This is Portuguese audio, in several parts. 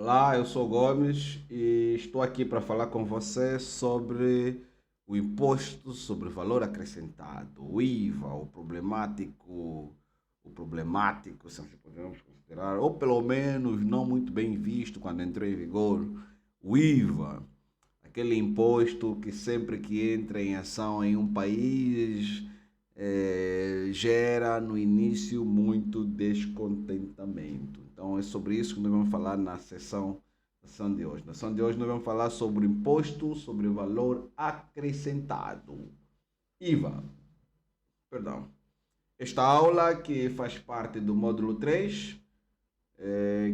Olá, eu sou Gomes e estou aqui para falar com você sobre o imposto sobre valor acrescentado, o IVA, o problemático, se assim podemos considerar, ou pelo menos não muito bem visto quando entrou em vigor, o IVA, aquele imposto que sempre que entra em ação em um país gera no início muito descontentamento. Então é sobre isso que nós vamos falar na sessão de hoje. Na sessão de hoje nós vamos falar sobre o imposto sobre o valor acrescentado. IVA, perdão. Esta aula que faz parte do módulo 3,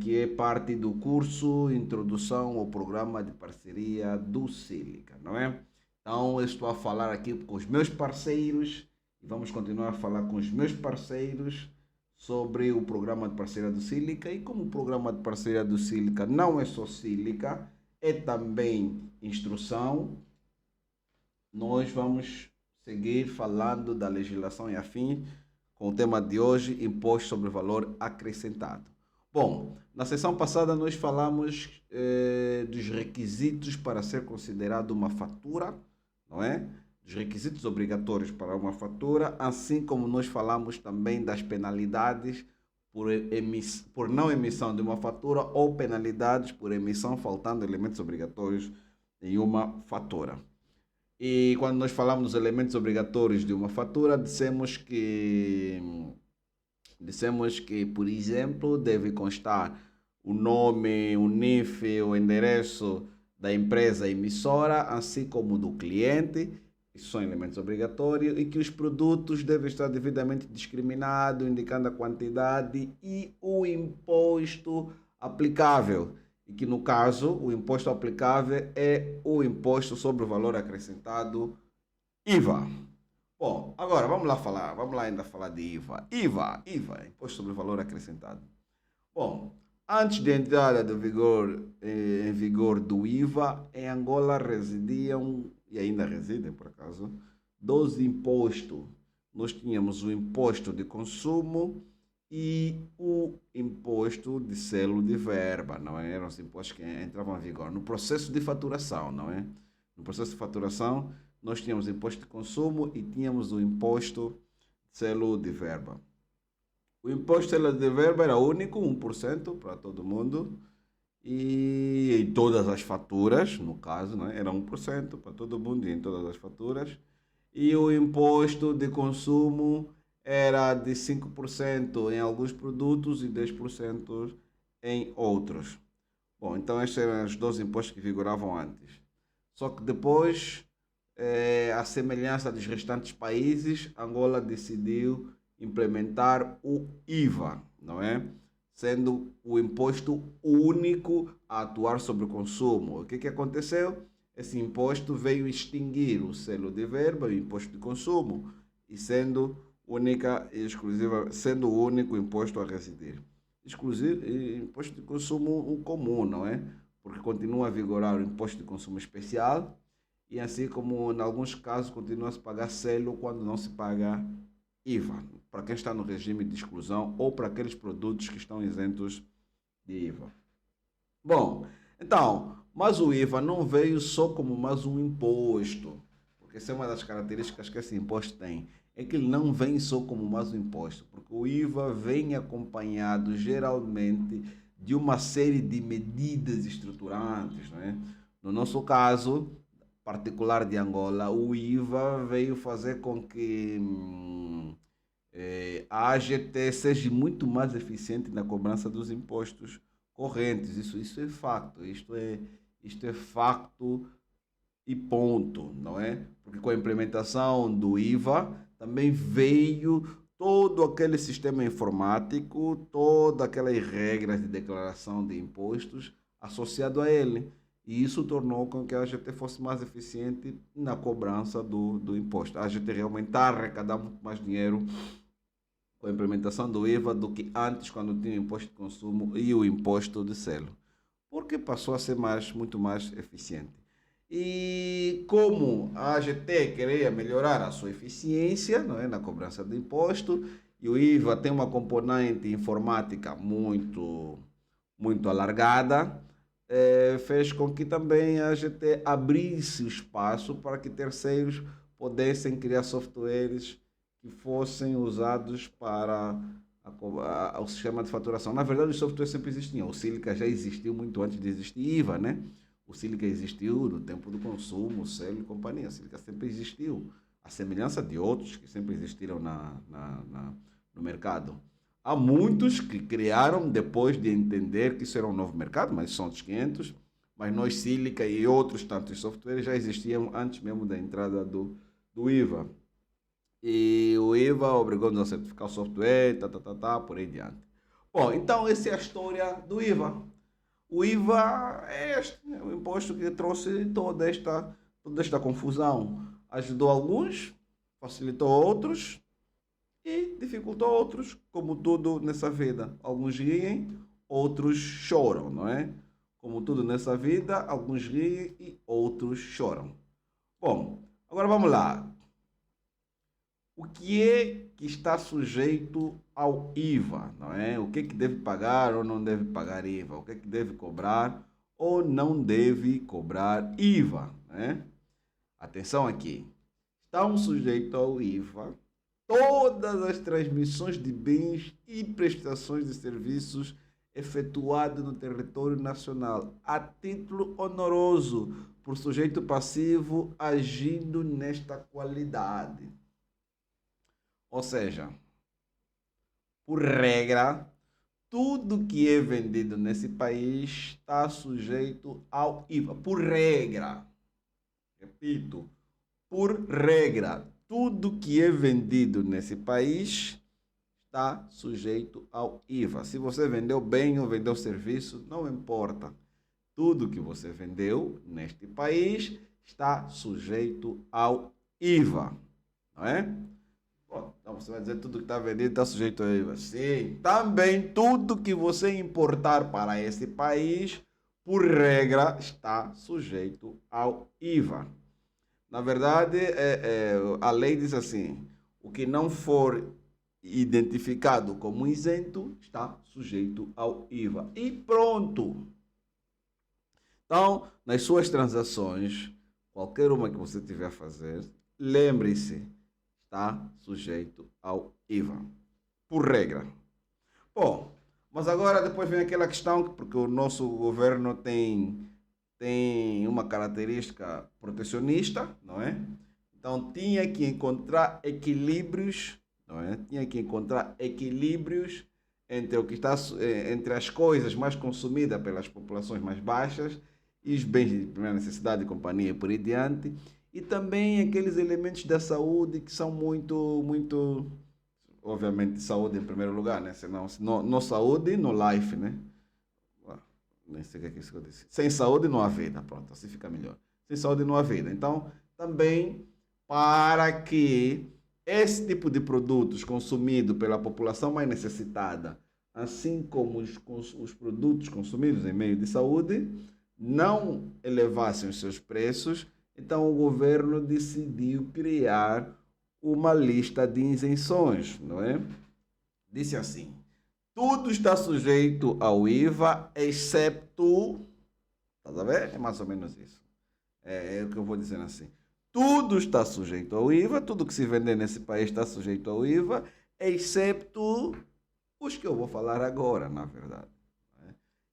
que é parte do curso Introdução ao Programa de Parceria do Sílica, não é? Então eu estou a falar aqui com os meus parceiros e vamos continuar a falar com os meus parceiros sobre o programa de parceria do Sílica. E como o programa de parceria do Sílica não é só Sílica, é também instrução, nós vamos seguir falando da legislação e afim com o tema de hoje, imposto sobre valor acrescentado. Bom, na sessão passada nós falamos dos requisitos para ser considerado uma fatura, não é? Dos requisitos obrigatórios para uma fatura, assim como nós falamos também das penalidades por não emissão de uma fatura ou penalidades por emissão faltando elementos obrigatórios em uma fatura. E quando nós falamos dos elementos obrigatórios de uma fatura, dissemos que, por exemplo, deve constar o nome, o NIF, o endereço da empresa emissora, assim como do cliente. Isso são elementos obrigatórios, e que os produtos devem estar devidamente discriminados, indicando a quantidade e o imposto aplicável. E que, no caso, o imposto aplicável é o imposto sobre o valor acrescentado, IVA. Bom, agora vamos lá ainda falar de IVA. IVA, imposto sobre o valor acrescentado. Bom, antes da entrada em vigor do IVA, em Angola residiam, e ainda residem por acaso, 12 impostos. Nós tínhamos o imposto de consumo e o imposto de selo de verba, não é? Eram os impostos que entravam em vigor no processo de faturação, não é? No processo de faturação, nós tínhamos o imposto de consumo e tínhamos o imposto de selo de verba. O imposto de selo de verba era único, 1% para todo mundo, e em todas as faturas, no caso, né, era 1% para todo mundo e em todas as faturas. E o imposto de consumo era de 5% em alguns produtos e 10% em outros. Bom, então estes eram os 12 impostos que vigoravam antes. Só que depois, a semelhança dos restantes países, Angola decidiu implementar o IVA, não é? Sendo o imposto único a atuar sobre o consumo. O que aconteceu? Esse imposto veio extinguir o selo de verba, o imposto de consumo, e sendo única e exclusiva, sendo o único imposto a residir. Exclusivo, imposto de consumo comum, não é? Porque continua a vigorar o imposto de consumo especial, e assim como em alguns casos continua a se pagar selo quando não se paga IVA, para quem está no regime de exclusão ou para aqueles produtos que estão isentos de IVA. Bom, então, mas o IVA não veio só como mais um imposto, porque essa é uma das características que esse imposto tem, é que ele não vem só como mais um imposto, porque o IVA vem acompanhado geralmente de uma série de medidas estruturantes, não é? No nosso caso particular de Angola, o IVA veio fazer com que a AGT seja muito mais eficiente na cobrança dos impostos correntes. Isso é facto, isto é facto e ponto, não é? Porque com a implementação do IVA também veio todo aquele sistema informático, todas aquelas regras de declaração de impostos associado a ele. E isso tornou com que a AGT fosse mais eficiente na cobrança do imposto. A AGT realmente está a arrecadar muito mais dinheiro com a implementação do IVA do que antes, quando tinha o imposto de consumo e o imposto de selo, porque passou a ser muito mais eficiente. E como a AGT queria melhorar a sua eficiência, não é, na cobrança do imposto, e o IVA tem uma componente informática muito alargada, fez com que também a GT abrisse o espaço para que terceiros pudessem criar softwares que fossem usados para o sistema de faturação. Na verdade, os softwares sempre existiam. O Silica já existiu muito antes de existir IVA, né? O Silica existiu no tempo do consumo, o Celo e companhia. O Silica sempre existiu. A semelhança de outros que sempre existiram no mercado. Há muitos que criaram depois de entender que isso era um novo mercado, mas são outros 500. Mas nós, Silica e outros tantos softwares já existiam antes mesmo da entrada do IVA. E o IVA obrigou-nos a certificar o software, por aí diante. Bom, então essa é a história do IVA. O IVA é este, é o imposto que trouxe toda esta confusão. Ajudou alguns, facilitou outros e dificultou outros, como tudo nessa vida. Alguns riem, outros choram, não é? Como tudo nessa vida, alguns riem e outros choram. Bom, agora vamos lá. O que é que está sujeito ao IVA, não é? O que é que deve pagar ou não deve pagar IVA? O que é que deve cobrar ou não deve cobrar IVA, né? Atenção aqui. Estão sujeitos ao IVA todas as transmissões de bens e prestações de serviços efetuadas no território nacional a título honoroso por sujeito passivo agindo nesta qualidade. Ou seja, por regra, tudo que é vendido nesse país está sujeito ao IVA. Por regra. Repito, por regra, tudo que é vendido nesse país está sujeito ao IVA. Se você vendeu bem ou vendeu serviço, não importa. Tudo que você vendeu neste país está sujeito ao IVA. Não é? Então você vai dizer tudo que está vendido está sujeito ao IVA. Sim, também tudo que você importar para esse país, por regra, está sujeito ao IVA. Na verdade, a lei diz assim, o que não for identificado como isento está sujeito ao IVA. E pronto! Então, nas suas transações, qualquer uma que você tiver a fazer, lembre-se, está sujeito ao IVA, por regra. Bom, mas agora depois vem aquela questão, porque o nosso governo tem uma característica protecionista, não é? Então tinha que encontrar equilíbrios, não é? Tinha que encontrar equilíbrios entre o que está entre as coisas mais consumidas pelas populações mais baixas e os bens de primeira necessidade, companhia e por aí diante, e também aqueles elementos da saúde que são muito, obviamente, saúde em primeiro lugar, né? Senão, no saúde, no life, né? Nem sei o que é isso que eu disse. Sem saúde não há vida, pronto, assim fica melhor. Sem saúde não há vida. Então, também para que esse tipo de produtos consumidos pela população mais necessitada, assim como os produtos consumidos em meio de saúde, não elevassem os seus preços, então o governo decidiu criar uma lista de isenções, não é? Disse assim: tudo está sujeito ao IVA, exceto. Tá a ver? É mais ou menos isso. É o que eu vou dizendo assim. Tudo está sujeito ao IVA, tudo que se vender nesse país está sujeito ao IVA, exceto os que eu vou falar agora, na verdade.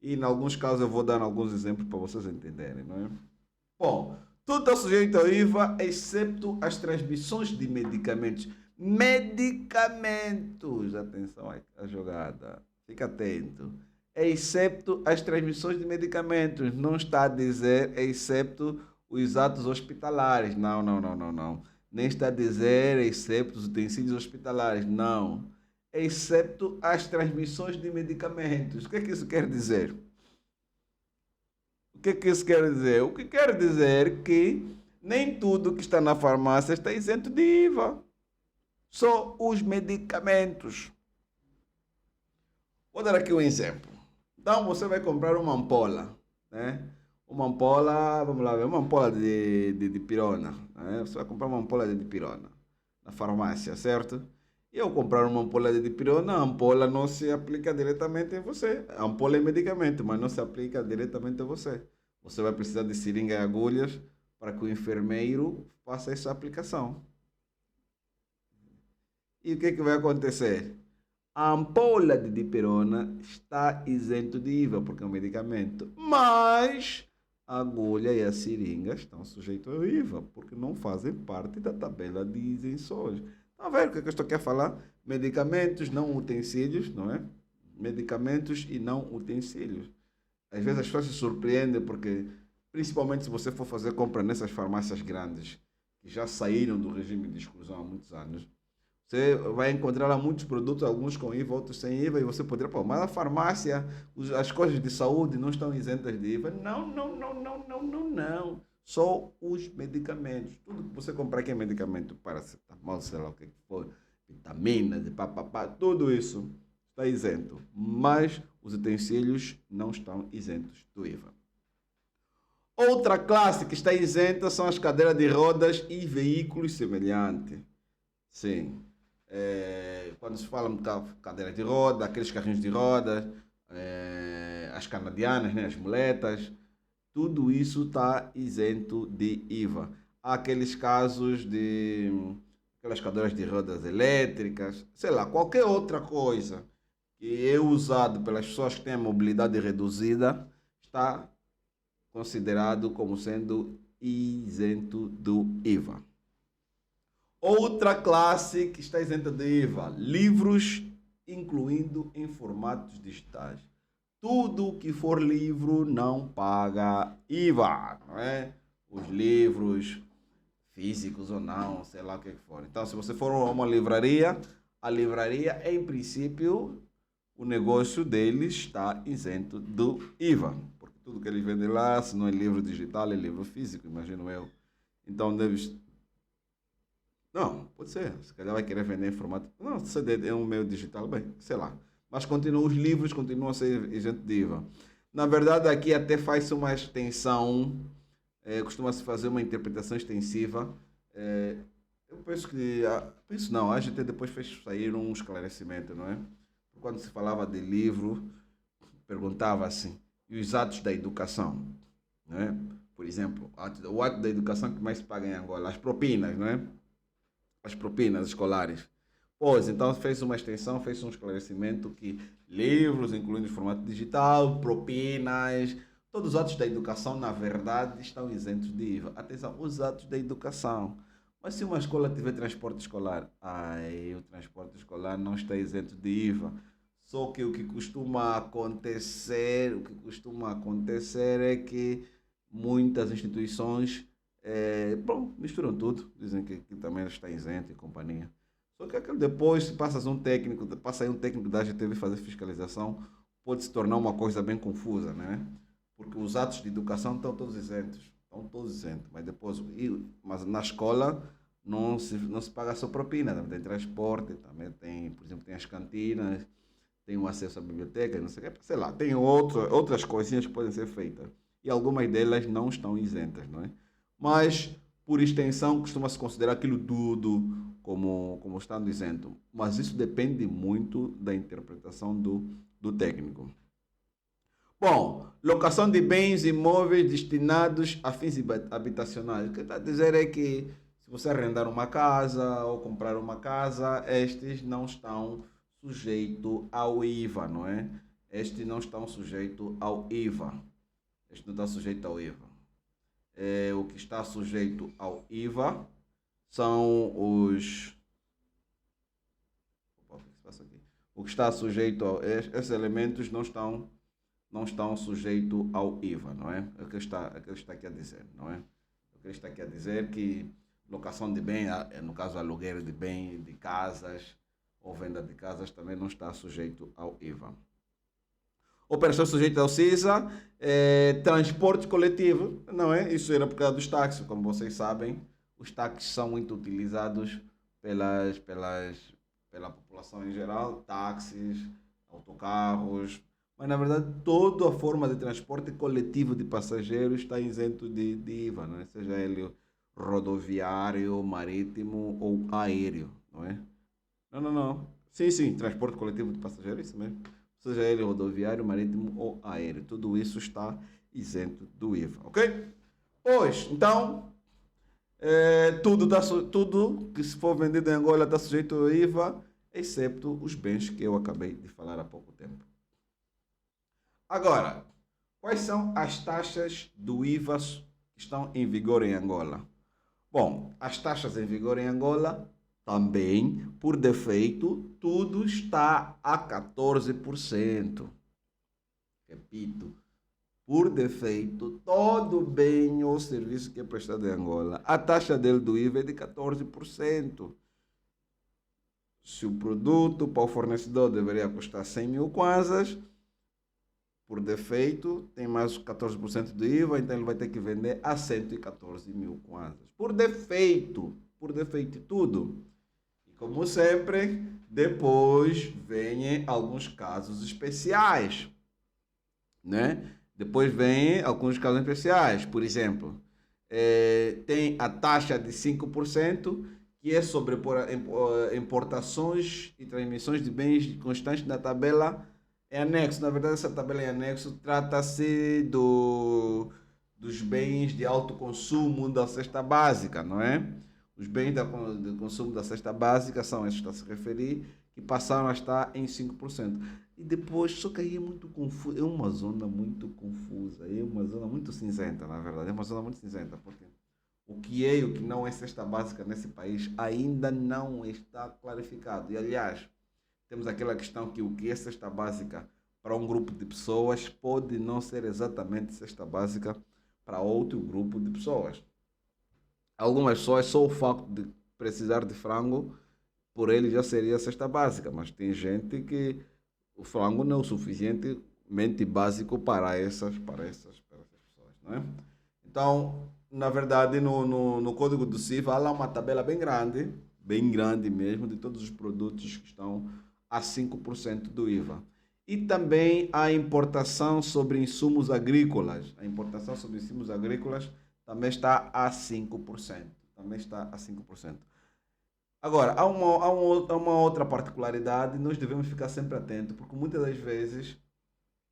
E em alguns casos eu vou dar alguns exemplos para vocês entenderem, não é? Bom, tudo está sujeito ao IVA, exceto as transmissões de medicamentos. Medicamentos, atenção à jogada, fica atento. Exceto as transmissões de medicamentos, não está a dizer exceto os atos hospitalares, não. Nem está a dizer exceto os utensílios hospitalares, não. Exceto as transmissões de medicamentos. O que é que isso quer dizer? O que é que isso quer dizer? O que quer dizer é que nem tudo que está na farmácia está isento de IVA. Só os medicamentos. Vou dar aqui um exemplo. Então você vai comprar uma ampola, né? Uma ampola, vamos lá ver, uma ampola de dipirona, né? Você vai comprar uma ampola de dipirona na farmácia, certo? E eu comprar uma ampola de dipirona, a ampola não se aplica diretamente em você. A ampola é medicamento, mas não se aplica diretamente a você. Você vai precisar de seringa e agulhas para que o enfermeiro faça essa aplicação. E o que, é que vai acontecer? A ampola de dipirona está isento de IVA, porque é um medicamento. Mas a agulha e a seringa estão sujeitos ao IVA, porque não fazem parte da tabela de isenções. Está vendo o que, é que eu estou aqui a falar? Medicamentos, não utensílios, não é? Medicamentos e não utensílios. Às vezes as pessoas se surpreendem porque, principalmente se você for fazer compra nessas farmácias grandes, que já saíram do regime de exclusão há muitos anos, você vai encontrar lá muitos produtos, alguns com IVA, outros sem IVA, e você poderia, pô, mas a farmácia, as coisas de saúde não estão isentas de IVA. Não, não, não, não, não, não, não. Só os medicamentos. Tudo que você comprar que é medicamento, paracetamol, sei lá o que for, vitaminas, e papapá, tudo isso está isento. Mas os utensílios não estão isentos do IVA. Outra classe que está isenta são as cadeiras de rodas e veículos semelhantes. Sim. Quando se fala de cadeira de roda, aqueles carrinhos de roda, as canadianas, né, as muletas, tudo isso está isento de IVA. Há aqueles casos de aquelas cadeiras de rodas elétricas, sei lá, qualquer outra coisa que é usado pelas pessoas que têm a mobilidade reduzida, está considerado como sendo isento do IVA. Outra classe que está isenta de IVA, livros, incluindo em formatos digitais. Tudo que for livro não paga IVA, não é? Os livros físicos ou não, sei lá o que for. Então, se você for a uma livraria, a livraria, em princípio, o negócio deles está isento do IVA. Porque tudo que eles vendem lá, se não é livro digital, é livro físico, imagino eu. Então, deve. Não, pode ser. Se calhar vai querer vender em formato. Não, se é um meio digital, bem, sei lá. Mas continua, os livros continuam a ser isentos de IVA. Na verdade, aqui até faz uma extensão, costuma-se fazer uma interpretação extensiva. Eu penso que. Penso não, a gente depois fez sair um esclarecimento, não é? Quando se falava de livro, perguntava assim, e os atos da educação, não é? Por exemplo, o ato da educação que mais se paga em Angola, as propinas, não é? As propinas escolares. Pois, então fez uma extensão, fez um esclarecimento que livros, incluindo em formato digital, propinas, todos os atos da educação, na verdade, estão isentos de IVA. Atenção, os atos da educação. Mas se uma escola tiver transporte escolar, aí o transporte escolar não está isento de IVA. Só que o que costuma acontecer é que muitas instituições bom, misturam tudo, dizem que também está isento e companhia. Só que aquele depois, se passa aí um técnico da GTV fazer fiscalização, pode se tornar uma coisa bem confusa, né? Porque os atos de educação estão todos isentos, mas depois, mas na escola não se paga só propina, também tem transporte, também tem, por exemplo, tem as cantinas, tem o acesso à biblioteca, não sei o que, sei lá, tem outras coisinhas que podem ser feitas. E algumas delas não estão isentas, não é? Mas, por extensão, costuma-se considerar aquilo tudo como estando isento. Mas isso depende muito da interpretação do técnico. Bom, locação de bens imóveis destinados a fins habitacionais. O que está a dizer é que se você arrendar uma casa ou comprar uma casa, estes não estão sujeitos ao IVA, não é? Estes não estão sujeitos ao IVA. Este não está sujeito ao IVA. O que está sujeito ao IVA são os. Opa, o que se passa aqui? O que está sujeito a esses elementos não estão sujeitos ao IVA, não é? É o que está aqui a dizer, não é? O que ele está aqui a dizer que locação de bem, no caso aluguel de bem, de casas ou venda de casas também não está sujeito ao IVA. Operação sujeita ao CISA, transporte coletivo, não é? Isso era por causa dos táxis, como vocês sabem, os táxis são muito utilizados pela população em geral, táxis, autocarros, mas na verdade toda a forma de transporte coletivo de passageiros está isento de IVA, não é? Seja ele rodoviário, marítimo ou aéreo, não é? Não, não, não. Sim, sim, transporte coletivo de passageiros, isso mesmo. Seja ele rodoviário, marítimo ou aéreo. Tudo isso está isento do IVA, ok? Pois, então, tudo que se for vendido em Angola está sujeito ao IVA, excepto os bens que eu acabei de falar há pouco tempo. Agora, quais são as taxas do IVA que estão em vigor em Angola? Bom, as taxas em vigor em Angola também, por defeito, tudo está a 14%. Repito, por defeito, todo bem ou serviço que é prestado em Angola, a taxa dele do IVA é de 14%. Se o produto para o fornecedor deveria custar 100 mil kwanzas, por defeito, tem mais 14% de IVA, então ele vai ter que vender a 114 mil kwanzas. Por defeito tudo. E como sempre, depois vêm alguns casos especiais, né? Depois vêm alguns casos especiais. Por exemplo, tem a taxa de 5%, que é sobre importações e transmissões de bens constantes na tabela em anexo. Na verdade, essa tabela em anexo trata-se dos bens de alto consumo da cesta básica, não é? Os bens de consumo da cesta básica são esses que está a se referir, que passaram a estar em 5%. E depois, só que aí é muito confuso, é uma zona muito confusa, é uma zona muito cinzenta, na verdade, é uma zona muito cinzenta, porque o que é e o que não é cesta básica nesse país ainda não está clarificado. E, aliás, temos aquela questão que o que é cesta básica para um grupo de pessoas pode não ser exatamente cesta básica para outro grupo de pessoas. Algumas pessoas, só o facto de precisar de frango, por ele já seria cesta básica, mas tem gente que o frango não é o suficientemente básico para para essas pessoas, não é? Então, na verdade, no código do CIF, há lá uma tabela bem grande mesmo, de todos os produtos que estão a 5% do IVA. E também a importação sobre insumos agrícolas. A importação sobre insumos agrícolas também está a 5%. Também está a 5%. Agora, há uma outra particularidade, nós devemos ficar sempre atentos, porque muitas das vezes,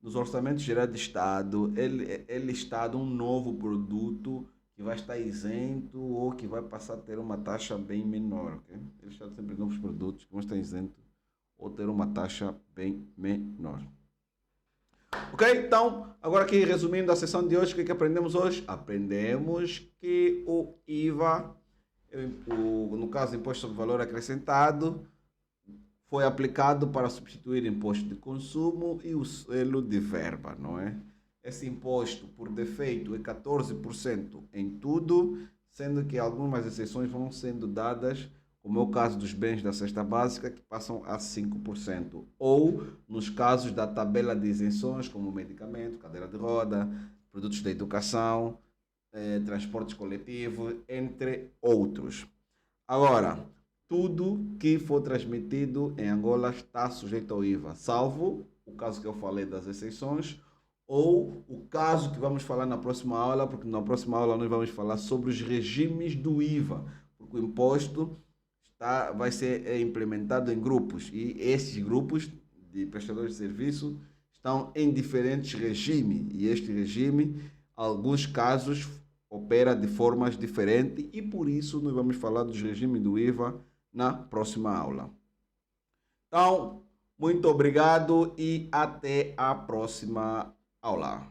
nos orçamentos gerais de Estado, é listado um novo produto que vai estar isento ou que vai passar a ter uma taxa bem menor. Okay? É listado sempre novos produtos que vão estar isentos ou ter uma taxa bem menor. Ok? Então, agora aqui resumindo a sessão de hoje, o que aprendemos hoje? Aprendemos que o IVA, no caso Imposto sobre Valor Acrescentado, foi aplicado para substituir imposto de consumo e o selo de verba, não é? Esse imposto, por defeito, é 14% em tudo, sendo que algumas exceções vão sendo dadas, como é o caso dos bens da cesta básica, que passam a 5%, ou nos casos da tabela de isenções, como medicamento, cadeira de roda, produtos da educação, transportes coletivos, entre outros. Agora, tudo que for transmitido em Angola está sujeito ao IVA, salvo o caso que eu falei das exceções, ou o caso que vamos falar na próxima aula, porque na próxima aula nós vamos falar sobre os regimes do IVA, porque o imposto vai ser implementado em grupos, e esses grupos de prestadores de serviço estão em diferentes regimes, e este regime, alguns casos, opera de formas diferentes, e por isso nós vamos falar dos regimes do IVA na próxima aula. Então, muito obrigado e até a próxima aula.